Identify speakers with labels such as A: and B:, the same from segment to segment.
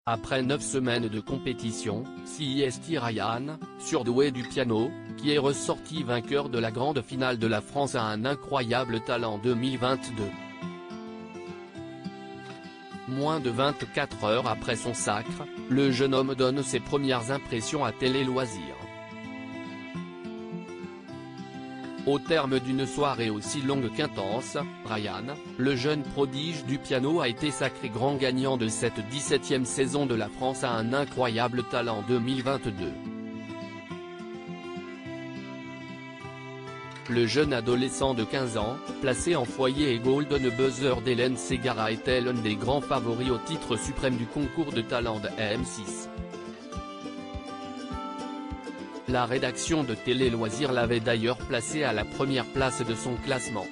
A: Après 9 semaines de compétition, c'est Ryan, surdoué du piano, qui est ressorti vainqueur de la grande finale de la France a un incroyable talent 2022. Moins de 24 heures après son sacre, le jeune homme donne ses premières impressions à Télé Loisirs. Au terme d'une soirée aussi longue qu'intense, Ryan, le jeune prodige du piano a été sacré grand gagnant de cette 17e saison de la France a un incroyable talent 2022. Le jeune adolescent de 15 ans, placé en foyer et Golden Buzzer d'Hélène Ségara était l'un des grands favoris au titre suprême du concours de talent de M6. La rédaction de Télé Loisirs l'avait d'ailleurs placé à la première place de son classement.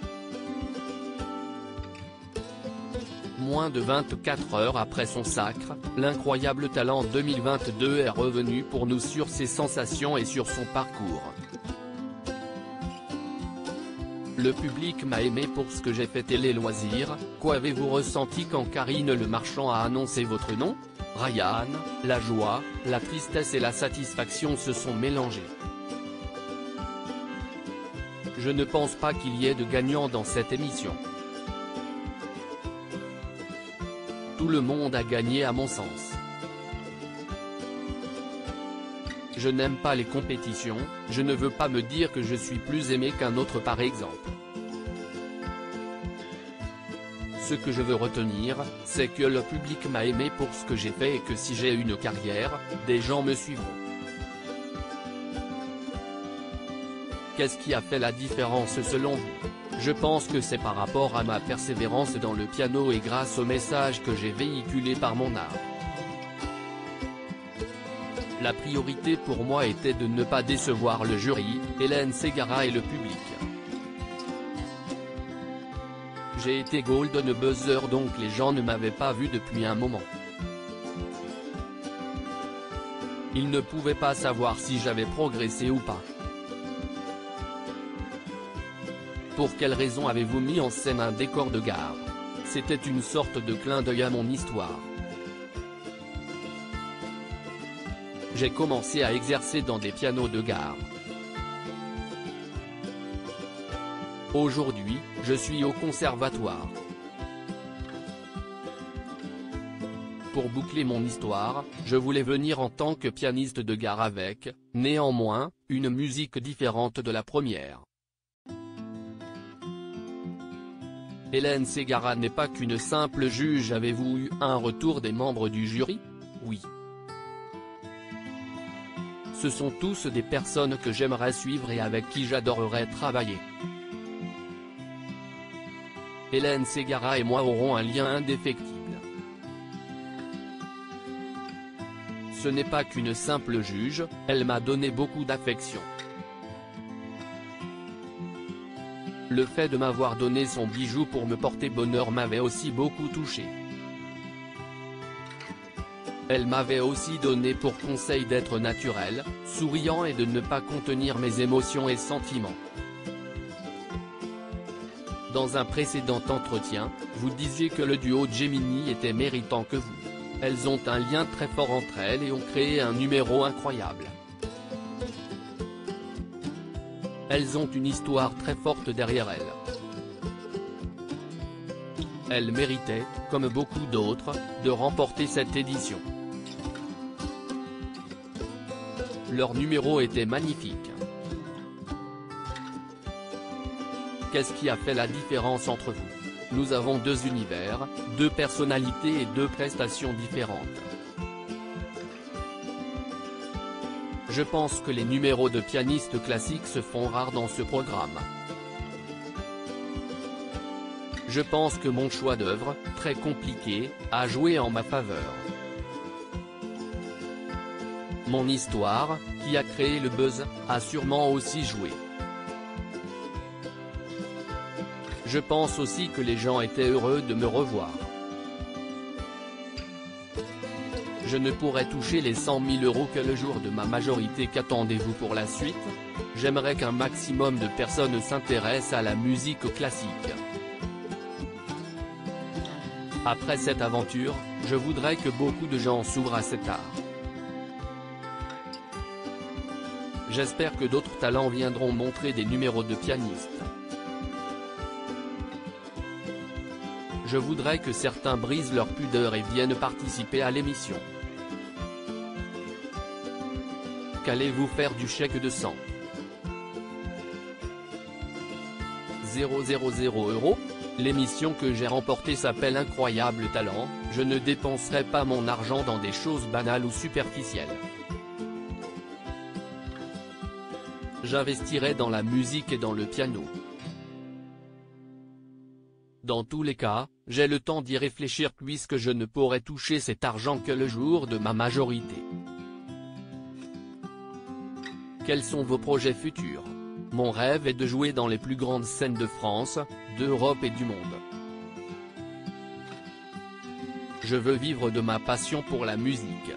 A: Moins de 24 heures après son sacre, l'incroyable talent 2022 est revenu pour nous sur ses sensations et sur son parcours. Le public m'a aimé pour ce que j'ai fait Télé Loisirs. Qu'avez-vous ressenti quand Karine Le Marchand a annoncé votre nom ? Ryan, la joie, la tristesse et la satisfaction se sont mélangées. Je ne pense pas qu'il y ait de gagnant dans cette émission. Tout le monde a gagné à mon sens. Je n'aime pas les compétitions, je ne veux pas me dire que je suis plus aimé qu'un autre par exemple. Ce que je veux retenir, c'est que le public m'a aimé pour ce que j'ai fait et que si j'ai une carrière, des gens me suivront. Qu'est-ce qui a fait la différence selon vous ? Je pense que c'est par rapport à ma persévérance dans le piano et grâce au message que j'ai véhiculé par mon art. La priorité pour moi était de ne pas décevoir le jury, Hélène Ségara et le public. J'ai été Golden Buzzer donc les gens ne m'avaient pas vu depuis un moment. Ils ne pouvaient pas savoir si j'avais progressé ou pas. Pour quelle raison avez-vous mis en scène un décor de gare ? C'était une sorte de clin d'œil à mon histoire. J'ai commencé à exercer dans des pianos de gare. Aujourd'hui, je suis au conservatoire. Pour boucler mon histoire, je voulais venir en tant que pianiste de gare avec, néanmoins, une musique différente de la première. Hélène Ségara n'est pas qu'une simple juge. Avez-vous eu un retour des membres du jury ? Oui. Ce sont tous des personnes que j'aimerais suivre et avec qui j'adorerais travailler. Hélène Ségara et moi aurons un lien indéfectible. Ce n'est pas qu'une simple juge, elle m'a donné beaucoup d'affection. Le fait de m'avoir donné son bijou pour me porter bonheur m'avait aussi beaucoup touché. Elle m'avait aussi donné pour conseil d'être naturel, souriant et de ne pas contenir mes émotions et sentiments. Dans un précédent entretien, vous disiez que le duo Gemini était méritant que vous. Elles ont un lien très fort entre elles et ont créé un numéro incroyable. Elles ont une histoire très forte derrière elles. Elles méritaient, comme beaucoup d'autres, de remporter cette édition. Leur numéro était magnifique. Qu'est-ce qui a fait la différence entre vous ? Nous avons deux univers, deux personnalités et deux prestations différentes. Je pense que les numéros de pianistes classiques se font rares dans ce programme. Je pense que mon choix d'œuvre, très compliqué, a joué en ma faveur. Mon histoire, qui a créé le buzz, a sûrement aussi joué. Je pense aussi que les gens étaient heureux de me revoir. Je ne pourrais toucher les 100 000 € que le jour de ma majorité. Qu'attendez-vous pour la suite ? J'aimerais qu'un maximum de personnes s'intéressent à la musique classique. Après cette aventure, je voudrais que beaucoup de gens s'ouvrent à cet art. J'espère que d'autres talents viendront montrer des numéros de pianiste. Je voudrais que certains brisent leur pudeur et viennent participer à l'émission. Qu'allez-vous faire du chèque de 100 000 €? L'émission que j'ai remportée s'appelle Incroyable Talent, je ne dépenserai pas mon argent dans des choses banales ou superficielles. J'investirai dans la musique et dans le piano. Dans tous les cas, j'ai le temps d'y réfléchir puisque je ne pourrai toucher cet argent que le jour de ma majorité. Quels sont vos projets futurs? Mon rêve est de jouer dans les plus grandes scènes de France, d'Europe et du monde. Je veux vivre de ma passion pour la musique.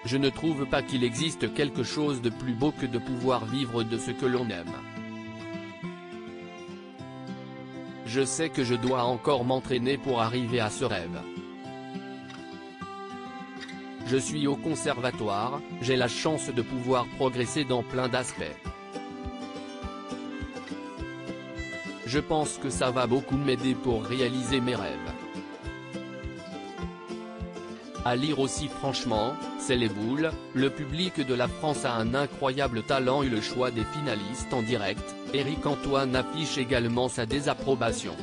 A: Je ne trouve pas qu'il existe quelque chose de plus beau que de pouvoir vivre de ce que l'on aime. Je sais que je dois encore m'entraîner pour arriver à ce rêve. Je suis au conservatoire, j'ai la chance de pouvoir progresser dans plein d'aspects. Je pense que ça va beaucoup m'aider pour réaliser mes rêves. À lire aussi franchement, c'est les boules, le public de la France a un incroyable talent et le choix des finalistes en direct, Éric Antoine affiche également sa désapprobation.